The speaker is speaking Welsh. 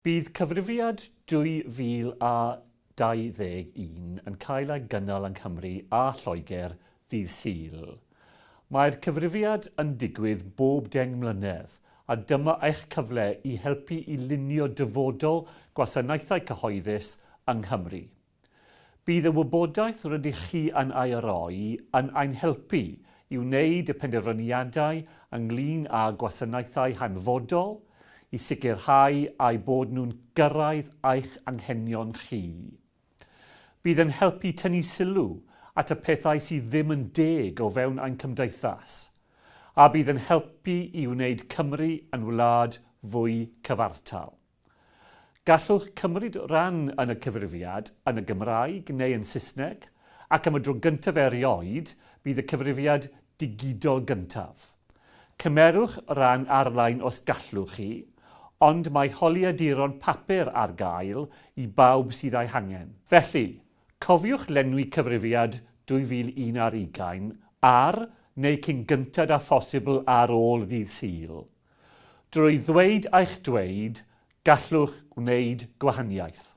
Bydd cyfrifiad 2021 yn cael ei gynnal yng Nghymru a Lloegr ddydd Sul. Mae'r cyfrifiad yn digwydd bob 10 mlynedd a dyma eich cyfle i helpu i lunio dyfodol gwasanaethau cyhoeddus yng Nghymru. Bydd y wybodaeth rydych chi yn ei roi yn ein helpu i wneud y penderfyniadau ynglyn â gwasanaethau hanfodol i sicrhau eu bod nhw'n gyrraedd eich anghenion chi. Bydd yn helpu tynnu sylw at y pethau sydd ddim yn deg o fewn ein cymdeithas, a bydd yn helpu i wneud Cymru yn wlad fwy cyfartal. Gallwch cymryd ran yn y cyfrifiad yn y Gymraeg neu yn Saesneg, ac am y tro gyntaf erioed bydd y cyfrifiad digidol gyntaf. Cymerwch ran ar-lein os gallwch chi, ond mae holiaduron papur ar gael i bawb sydd ei hangen. Felly, cofiwch lenwi cyfrifiad 2021 ar neu cyn gyntad â phosibl ar ôl ddydd Sul. Drwy ddweud eich dweud, gallwch wneud gwahaniaeth.